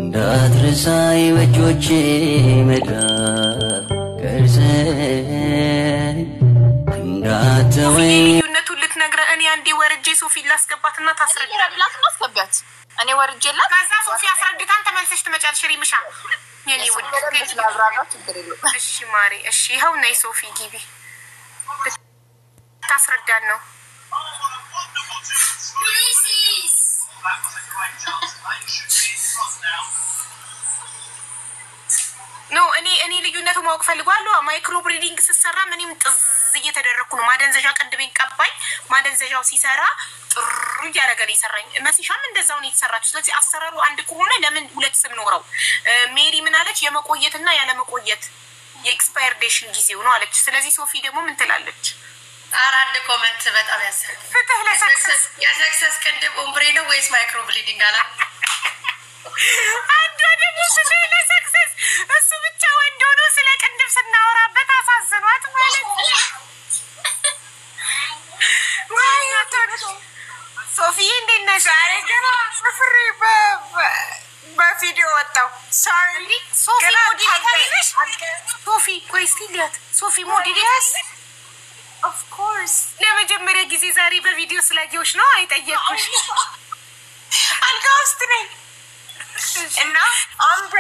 እንዳትረሳይ በእጆቼ መዳፍ ቀርጸኝ እንዳትተወኝ ልዩነቱን ልትነግረ እኔ አንዴ ወርጄ ሶፊ ላስገባትና ታስረዳላት ማስገባት እኔ ወርጄላት ከዛ ሶፊ አስረድታን ተመልሰሽ ትመጫለሽ ሪምሻ የኔ ውድ እሺ ማሪ እሺ ይኸው ነይ ሶፊ ግቢ ታስረዳን ነው ኖ እኔ ልዩነቱ ማወቅ ፈልጓለሁ ማይክሮ ብሪዲንግ ሲሰራ ምንም ጥዝ እየተደረኩ ነው ማደንዘዣ ቀንድቤን ቀባይ ማደንዘዣው ሲሰራ ጥሩ ያረጋል ይሰራኝ መስሻም እንደዛው ነው የተሰራችው ስለዚህ አሰራሩ አንድ ከሆነ ለምን ሁለት ስም ኖረው ሜሪ ምን አለች የመቆየትና ያለ መቆየት የኤክስፓየር ዴሽን ጊዜው ነው አለች ስለዚህ ሶፊ ደግሞ ምን ትላለች አራንድ ኮሜንት በጣም ያሰለ ፍትህ ለሰክሰስ የሰክሰስ ቀንድብ ኦምብሬ ነው ወይስ ማይክሮ ብሊዲንግ አላ አንድ ደግሞ ፍትህ ለሰክሰስ እሱ ብቻ ወንድ ሆኖ ስለ ቀንድብ ስናወራበት አሳዝኗት ማለት ሶፊ እንዴት ነሽ ዛሬ ገና ፍሪ በቪዲዮ ወጣው ሶሪ ሶፊ ሞዴል ሶፊ ኮይስቲሊያት ሶፊ ሞዴል of course ለመጀመሪያ ጊዜ ዛሬ በቪዲዮ ስላየሁሽ ነው አይጠየቅኩሽ አልጋ ውስጥ ነኝ እና ኦምብሬ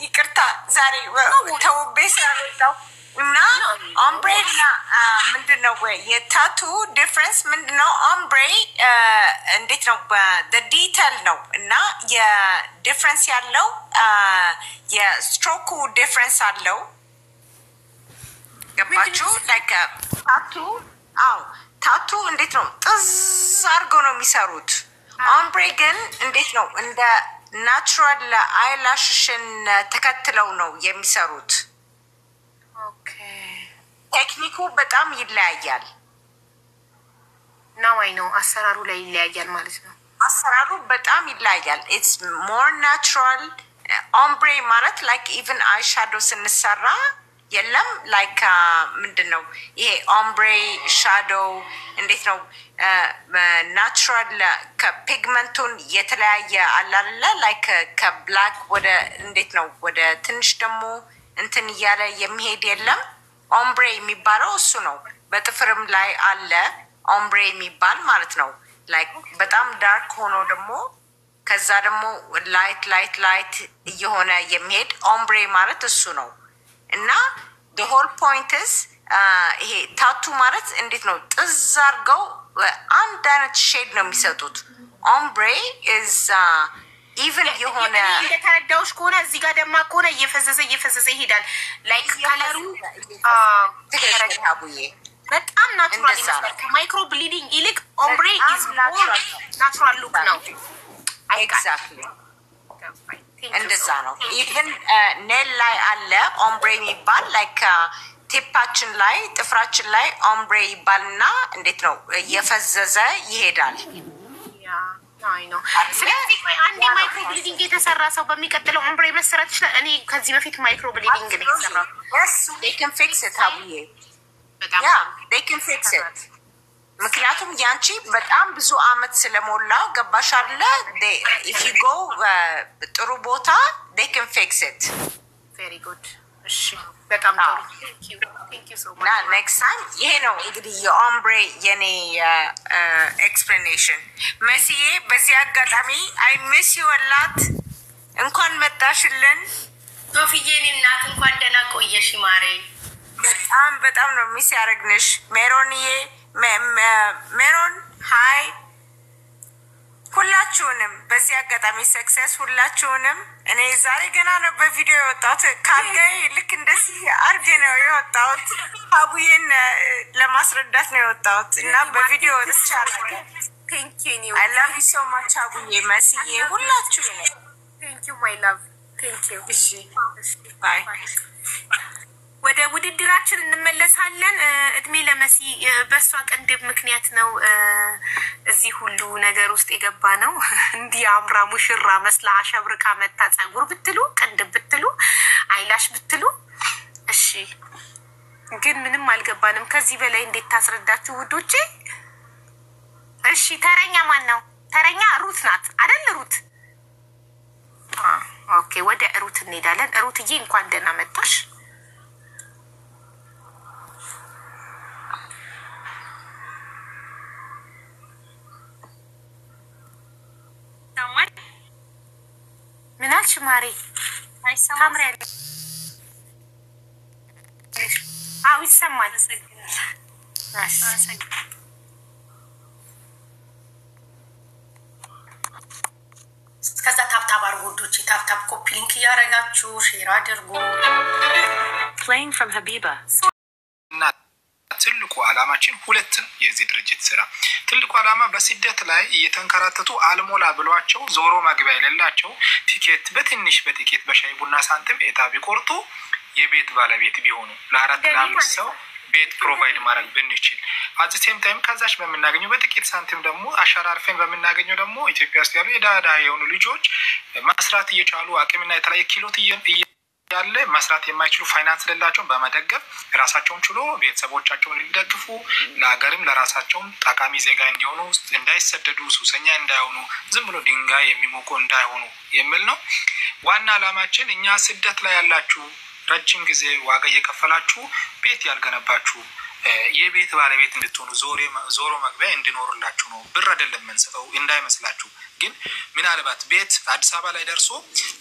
ይቅርታ ዛሬ ተውቤ ስለወጣው እና ኦምብሬ እና ምንድነው ወይ የታቱ ዲፍረንስ ምንድነው ኦምብሬ እንዴት ነው በዲቴል ነው እና የዲፍረንስ ያለው የስትሮኩ ዲፍረንስ አለው ገባችሁ ላይክ ታቱ እንዴት ነው ጥዝ አድርገው ነው የሚሰሩት ኦምብሬ ግን እንዴት ነው እንደ ናቹራል አይላሽሽን ተከትለው ነው የሚሰሩት ኦኬ ቴክኒኩ በጣም ይለያያል ነው አይ ነው አሰራሩ ላይ ይለያያል ማለት ነው አሰራሩ በጣም ይለያያል ኢትስ ሞር ናቹራል ኦምብሬ ማለት ላይክ ኢቭን አይ ሻዶ ስንሰራ የለም ላይክ ምንድነው ይሄ ኦምብሬ ሻዶ እንዴት ነው ናቹራል ከፒግመንቱን የተለያየ አላለ ላይክ ከብላክ ወደ እንዴት ነው ወደ ትንሽ ደግሞ እንትን እያለ የሚሄድ የለም ኦምብሬ የሚባለው እሱ ነው በጥፍርም ላይ አለ ኦምብሬ የሚባል ማለት ነው ላይክ በጣም ዳርክ ሆኖ ደግሞ ከዛ ደግሞ ላይት እየሆነ የሚሄድ ኦምብሬ ማለት እሱ ነው እና the whole point is ይሄ ታቱ ማለት እንዴት ነው ጥዝ አድርገው አንድ አይነት ሼድ ነው የሚሰጡት ኦምብሬ is even የሆነ እንደተረዳውሽ ከሆነ እዚህ ጋር ደማቅ ከሆነ እየፈዘዘ ይሄዳል ላይክ ከለሩ ተከራካቡዬ በጣም ናቹራል ይመስላል ከማይክሮ ብሊዲንግ ይልቅ ኦምብሬ is more natural look ነው exactly እንደዛ ነው ኢቭን ኔል ላይ አለ ኦምብሬ የሚባል ላይክ ቲፓችን ላይ ጥፍራችን ላይ ኦምብሬ ይባልና እንዴት ነው እየፈዘዘ ይሄዳል ያ አይ ነው ስለዚህ አንዴ ማይክሮ ብሊዲንግ የተሰራ ሰው በሚቀጥለው ኦምብሬ መሰራት ይችላል እኔ ከዚህ በፊት ማይክሮ ብሊዲንግ ነው የተሰራው yes they can fix it አቡዬ yeah they can fix it ምክንያቱም ያንቺ በጣም ብዙ አመት ስለሞላው ገባሽ አይደለ if you go ጥሩ ቦታ they can fix it very good እሺ በጣም ጥሩ thank you so much now next time ይሄ ነው እንግዲህ የኦምብሬ የኔ explanation መሲዬ በዚህ አጋጣሚ I miss you a lot እንኳን መጣሽልን ሶፊዬን እናት እንኳን ደህና ቆየሽ ማሬ በጣም ነው ሚስ ያረግንሽ ሜሮንዬ ሜሮን ሃይ ሁላችሁንም በዚህ አጋጣሚ ሰክሰስ ሁላችሁንም እኔ ዛሬ ገና ነው በቪዲዮ የወጣሁት ካገይ ልክ እንደዚህ አርጌ ነው የወጣሁት አቡዬን ለማስረዳት ነው የወጣሁት እና በቪዲዮ ተቻላለ thank you I love you so much አቡዬ መስዬ ሁላችሁንም thank you my love thank you እሺ bye ወደ ውድድራችን እንመለሳለን እድሜ ለመሲ በሷ ቀንድብ ምክንያት ነው እዚህ ሁሉ ነገር ውስጥ የገባ ነው እንዲ አምራ ሙሽራ መስላ አሸብርቃ መታ ጸጉር ብትሉ ቀንድብ ብትሉ አይላሽ ብትሉ እሺ ግን ምንም አልገባንም ከዚህ በላይ እንዴት ታስረዳችሁ ውዶቼ እሺ ተረኛ ማን ነው ተረኛ ሩት ናት አይደል ሩት ወደ ሩት እንሄዳለን። ሩትዬ እንኳን ደህና መጣሽ። ምን አልሽ ማሬ? ታምሪያለሽ። አዎ ይሰማል። እስከዛ ታብታብ አድርጉ ውዶቼ። ታብታብ ኮፒ ሊንክ እያደረጋችሁ ሼር አድርጉ። Playing from Habiba. ትልቁ ዓላማችን ሁለት ነው። የዚህ ድርጅት ስራ ትልቁ ዓላማ በስደት ላይ እየተንከራተቱ አልሞላ ብሏቸው ዞሮ መግቢያ የሌላቸው ቲኬት በትንሽ በጥቂት በሻይ ቡና ሳንቲም ኤታ ቢቆርጡ የቤት ባለቤት ቢሆኑ ለአራት ለአምስት ሰው ቤት ፕሮቫይድ ማድረግ ብንችል አት ሴም ታይም ከዛች በምናገኘው በጥቂት ሳንቲም ደግሞ አሻራርፈን በምናገኘው ደግሞ ኢትዮጵያ ውስጥ ያሉ የዳዳ የሆኑ ልጆች መስራት እየቻሉ አቅምና የተለያየ ኪሎት ያለ መስራት የማይችሉ ፋይናንስ ለላቸውን በመደገፍ ራሳቸውን ችሎ ቤተሰቦቻቸውን ሊደግፉ ለሀገርም ለራሳቸውም ጠቃሚ ዜጋ እንዲሆኑ እንዳይሰደዱ ሱሰኛ እንዳይሆኑ ዝም ብሎ ድንጋይ የሚሞቁ እንዳይሆኑ የሚል ነው ዋና ዓላማችን። እኛ ስደት ላይ ያላችሁ ረጅም ጊዜ ዋጋ እየከፈላችሁ ቤት ያልገነባችሁ የቤት ባለቤት እንድትሆኑ ዞሮ መግቢያ እንዲኖርላችሁ ነው። ብር አይደለም የምንሰጠው እንዳይመስላችሁ። ግን ምናልባት ቤት አዲስ አበባ ላይ ደርሶ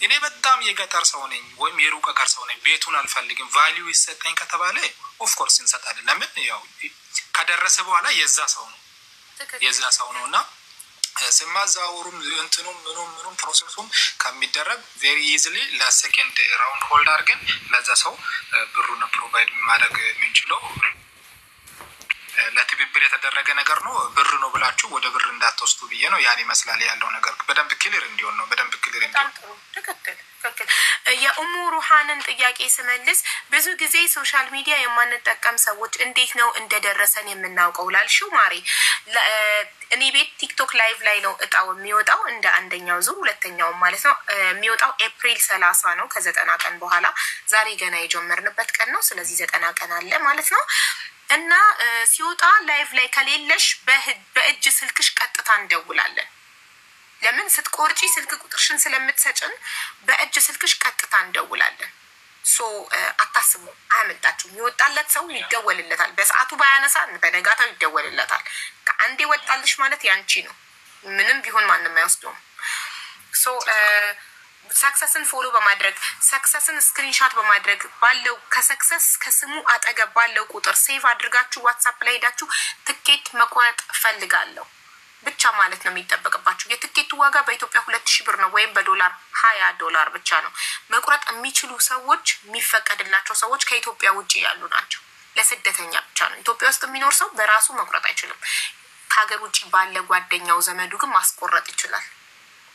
እኔ በጣም የገጠር ሰው ነኝ ወይም የሩቅ ሀገር ሰው ነኝ ቤቱን አልፈልግም ቫልዩ ይሰጠኝ ከተባለ ኦፍ ኮርስ እንሰጣለን። ለምን ያው ከደረሰ በኋላ የዛ ሰው ነውና ስማዛውሩም እንትኑም ምኑም ፕሮሰሱም ከሚደረግ ቬሪ ኢዚሊ ለሴኮንድ ራውንድ ሆልድ አድርገን ለዛ ሰው ብሩን ፕሮቫይድ ማድረግ የምንችለው ለትብብር የተደረገ ነገር ነው። ብር ነው ብላችሁ ወደ ብር እንዳትወስዱ ብዬ ነው። ያን ይመስላል ያለው ነገር በደንብ ክሊር እንዲሆን ነው። በደንብ ክሊር እንዲሆን ትክክል። የኡሙ ሩሃንን ጥያቄ ስመልስ ብዙ ጊዜ ሶሻል ሚዲያ የማንጠቀም ሰዎች እንዴት ነው እንደደረሰን የምናውቀው ላልሽው ማሪ እኔ ቤት ቲክቶክ ላይቭ ላይ ነው እጣው የሚወጣው እንደ አንደኛው ዙር ሁለተኛው ማለት ነው የሚወጣው ኤፕሪል 30 ነው ከ90 ቀን በኋላ ዛሬ ገና የጀመርንበት ቀን ነው። ስለዚህ 90 ቀን አለ ማለት ነው። እና ሲወጣ ላይቭ ላይ ከሌለሽ በእጅ ስልክሽ ቀጥታ እንደውላለን። ለምን ስትቆርጪ ስልክ ቁጥርሽን ስለምትሰጭን በእጅ ስልክሽ ቀጥታ እንደውላለን። አታስቡ፣ አያመጣችሁም። ይወጣለት ሰው ይደወልለታል። በሰዓቱ ባያነሳ በነጋታው ይደወልለታል። ከአንዴ ወጣልሽ ማለት ያንቺ ነው። ምንም ቢሆን ማንም አይወስደውም። ሰክሰስን ፎሎ በማድረግ ሰክሰስን ስክሪንሻት በማድረግ ባለው ከሰክሰስ ከስሙ አጠገብ ባለው ቁጥር ሴቭ አድርጋችሁ ዋትስአፕ ላይ ሄዳችሁ ትኬት መቆረጥ ፈልጋለሁ ብቻ ማለት ነው የሚጠበቅባችሁ። የትኬቱ ዋጋ በኢትዮጵያ 2000 ብር ነው ወይም በዶላር $20 ብቻ ነው። መቁረጥ የሚችሉ ሰዎች የሚፈቀድላቸው ሰዎች ከኢትዮጵያ ውጪ ያሉ ናቸው። ለስደተኛ ብቻ ነው። ኢትዮጵያ ውስጥ የሚኖር ሰው በራሱ መቁረጥ አይችልም። ከሀገር ውጪ ባለ ጓደኛው ዘመዱ ግን ማስቆረጥ ይችላል።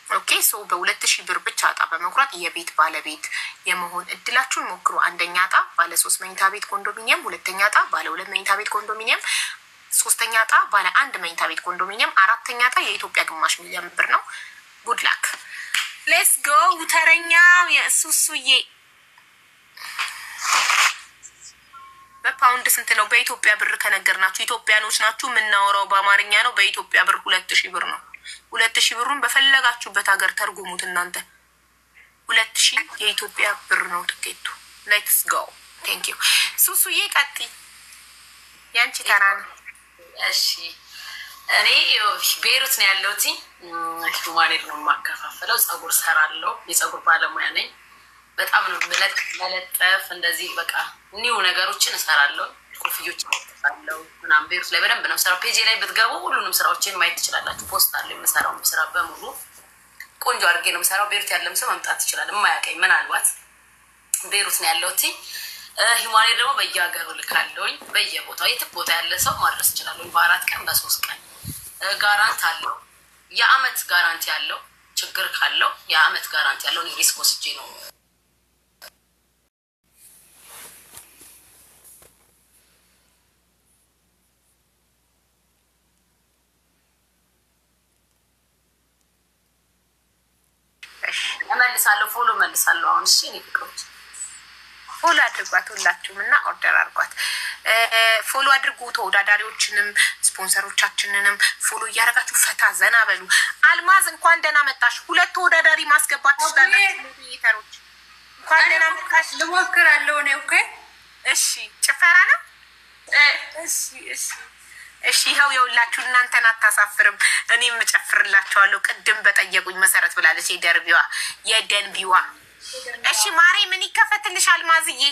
ኦኬ በ2000 ብር ብቻ አጣ በመቁረጥ የቤት ባለቤት የመሆን እድላችሁን ሞክሩ። አንደኛ አጣ ባለ 3 መኝታ ቤት ኮንዶሚኒየም፣ ሁለተኛ አጣ ባለ 2 መኝታ ቤት ኮንዶሚኒየም፣ ሶስተኛ አጣ ባለ 1 መኝታ ቤት ኮንዶሚኒየም፣ አራተኛ አጣ የኢትዮጵያ ግማሽ ሚሊዮን ብር ነው። ጉድ ላክ ሌትስ ጎ። ተረኛው የሱሱዬ በፓውንድ ስንት ነው? በኢትዮጵያ ብር ከነገርናችሁ ኢትዮጵያኖች ናችሁ የምናወራው በአማርኛ ነው። በኢትዮጵያ ብር 2000 ብር ነው። 2000 ብሩን በፈለጋችሁበት ሀገር ተርጉሙት እናንተ። 2000 የኢትዮጵያ ብር ነው ትኬቱ። ሌትስ ጎ ቴንክ ዩ ሱሱዬ ቀጥይ፣ ያንቺ ተራ ነው። እሺ እኔ ቤሩት ነው ያለሁት። ሁማኔር ነው የማከፋፈለው። ጸጉር ሰራለሁ። የጸጉር ባለሙያ ነኝ። በጣም ነው መለጠፍ እንደዚህ በቃ ኒው ነገሮችን እሰራለሁ። ኮፍዮች አለው ምናምን ቤሩት ላይ በደንብ ነው ስራው። ፔጅ ላይ ብትገቡ ሁሉንም ስራዎችን ማየት ትችላላችሁ። ፖስት አለ የምሰራው ስራ በሙሉ ቆንጆ አድርጌ ነው የምሰራው። ቤሩት ያለም ሰው መምጣት ይችላል። የማያውቀኝ ምናልባት ቤሩት ነው ያለሁት። ሁማኔር ደግሞ በየሀገሩ ልካለሁኝ። በየቦታው የት ቦታ ያለ ሰው ማድረስ ይችላል። በ4 ቀን በ3 ቀን ጋራንት አለው። የአመት ጋራንቲ አለው። ችግር ካለው የአመት ጋራንቲ አለው። ሪስክ ወስጄ ነው መልሳለሁ። ፎሎ መልሳለሁ። አሁን እሺ እኔ ፍቅሮች ፎሎ አድርጓት ሁላችሁም እና ኦርደር አድርጓት። ፎሎ አድርጉ። ተወዳዳሪዎችንም ስፖንሰሮቻችንንም ፎሎ እያደረጋችሁ ፈታ ዘና በሉ። አልማዝ እንኳን ደህና መጣሽ። 2 ተወዳዳሪ ማስገባት ትችላላችሁ። ሞዴሬተሮች እንኳን ደህና መጣሽ። ልሞክራለሁ ነው። ኦኬ እሺ፣ ጭፈራ ነው። እሺ ይኸው የውላችሁ እናንተን አታሳፍርም። እኔም እጨፍርላችኋለሁ። ቅድም በጠየቁኝ መሰረት ብላለች የደንቢዋ። እሺ ማሬ ምን ይከፈትልሽ አልማዝዬ?